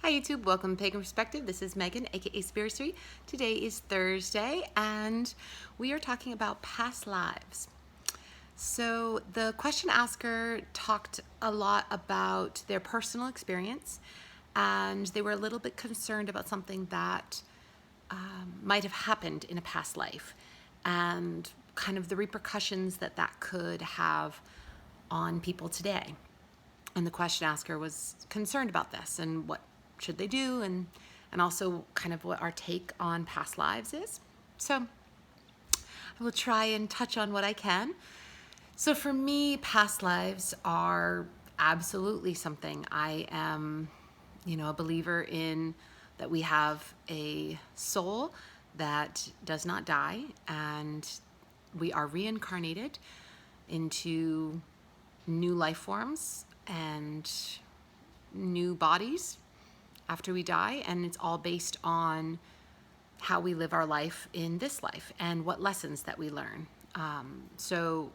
Hi YouTube, welcome to Pagan Perspective. This is Megan, aka Spiritory. Today is Thursday and we are talking about past lives. So the question asker talked a lot about their personal experience and they were a little bit concerned about something that might have happened in a past life and kind of the repercussions that that could have on people today. And the question asker was concerned about this and what should they do, and also kind of what our take on past lives is. So I will try and touch on what I can. So for me, past lives are absolutely something. I am, a believer in that we have a soul that does not die, and we are reincarnated into new life forms and new bodies after we die, and it's all based on how we live our life in this life and what lessons that we learn. So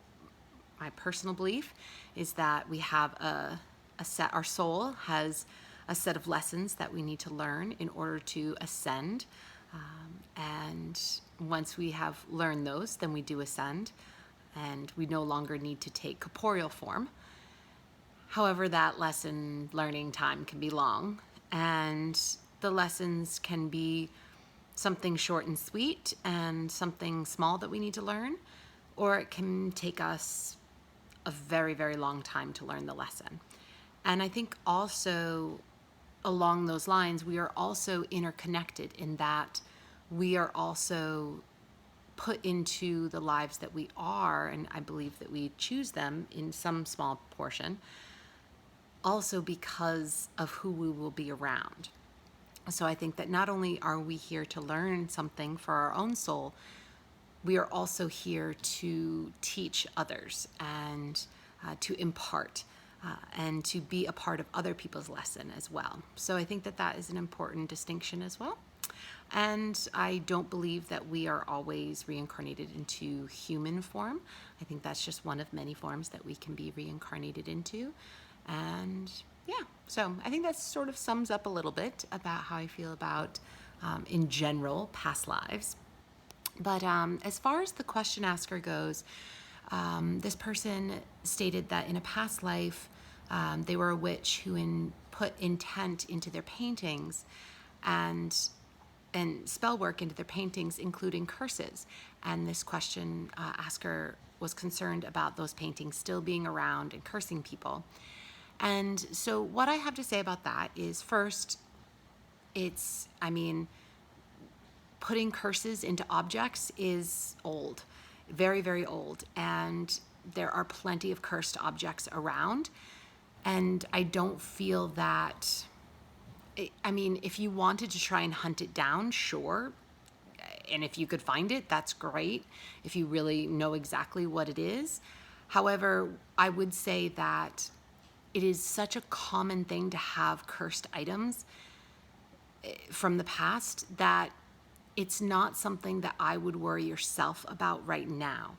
my personal belief is that we have a set, our soul has a set of lessons that we need to learn in order to ascend. And once we have learned those, then we do ascend and we no longer need to take corporeal form. However, that lesson learning time can be long, and the lessons can be something short and sweet and something small that we need to learn, or it can take us a very, very long time to learn the lesson. And I think also along those lines, we are also interconnected in that we are also put into the lives that we are, and I believe that we choose them in some small portion, also because of who we will be around. So I think that not only are we here to learn something for our own soul, we are also here to teach others and to impart and to be a part of other people's lesson as well. So I think that that is an important distinction as well. And I don't believe that we are always reincarnated into human form. I think that's just one of many forms that we can be reincarnated into. And yeah, so I think that sort of sums up a little bit about how I feel about, in general, past lives. But as far as the question asker goes, this person stated that in a past life, they were a witch who put intent into their paintings and spell work into their paintings, including curses. And this question asker was concerned about those paintings still being around and cursing people. And so what I have to say about that is, first, putting curses into objects is old, very, very old. And there are plenty of cursed objects around. And I don't feel that, if you wanted to try and hunt it down, sure. And if you could find it, that's great, if you really know exactly what it is. However, I would say that it is such a common thing to have cursed items from the past that it's not something that I would worry yourself about right now,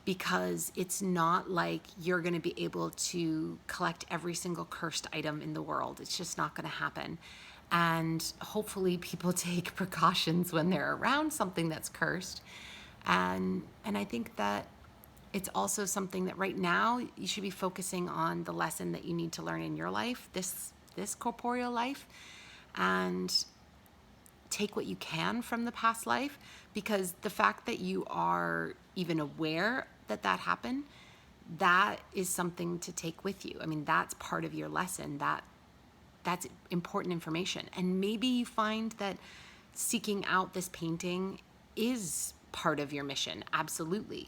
because it's not like you're going to be able to collect every single cursed item in the world. It's just not going to happen. And hopefully people take precautions when they're around something that's cursed. And I think that it's also something that right now you should be focusing on the lesson that you need to learn in your life, this corporeal life, and take what you can from the past life, because the fact that you are even aware that that happened, that is something to take with you. That's part of your lesson. That's important information. And maybe you find that seeking out this painting is part of your mission. Absolutely.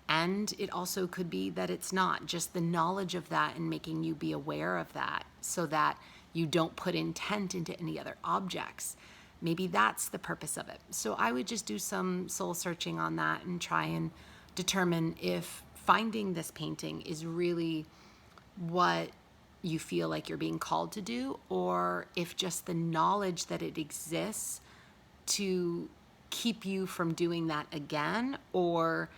And it also could be that it's not, just the knowledge of that and making you be aware of that so that you don't put intent into any other objects. Maybe that's the purpose of it. So I would just do some soul searching on that and try and determine if finding this painting is really what you feel like you're being called to do, or if just the knowledge that it exists to keep you from doing that again, or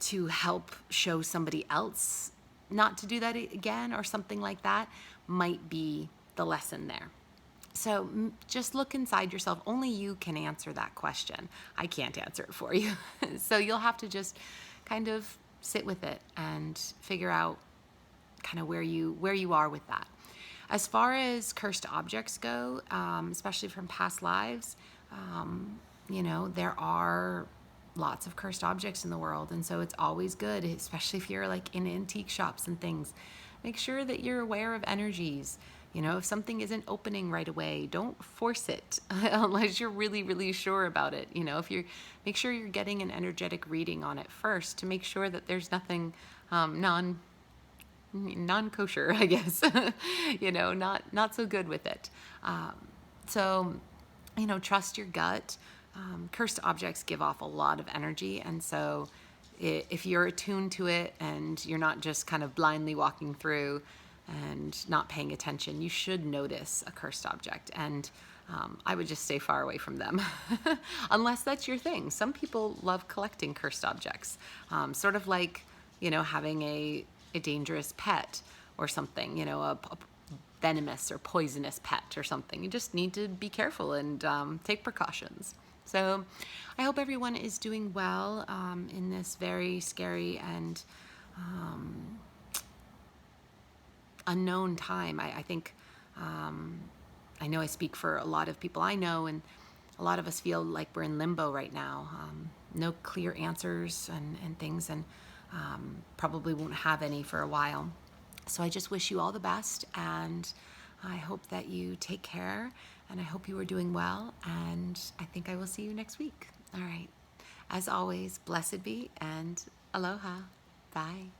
to help show somebody else not to do that again, or something like that, might be the lesson there. So just look inside yourself. Only you can answer that question. I can't answer it for you. So you'll have to just kind of sit with it and figure out kind of where you are with that. As far as cursed objects go, especially from past lives, there are lots of cursed objects in the world, and so it's always good, especially if you're like in antique shops and things. Make sure that you're aware of energies. If something isn't opening right away, don't force it unless you're really, really sure about it. If you're, make sure you're getting an energetic reading on it first to make sure that there's nothing non-kosher, I guess, not so good with it. So, trust your gut. Cursed objects give off a lot of energy, and so if you're attuned to it and you're not just kind of blindly walking through and not paying attention, you should notice a cursed object, and I would just stay far away from them unless that's your thing. Some people love collecting cursed objects, sort of like having a dangerous pet or something, a venomous or poisonous pet or something. You just need to be careful and take precautions. So I hope everyone is doing well in this very scary and unknown time. I think, I know I speak for a lot of people I know, and a lot of us feel like we're in limbo right now. No clear answers and things, and probably won't have any for a while. So I just wish you all the best, and I hope that you take care, and I hope you are doing well, and I think I will see you next week. All right. As always, blessed be, and aloha. Bye.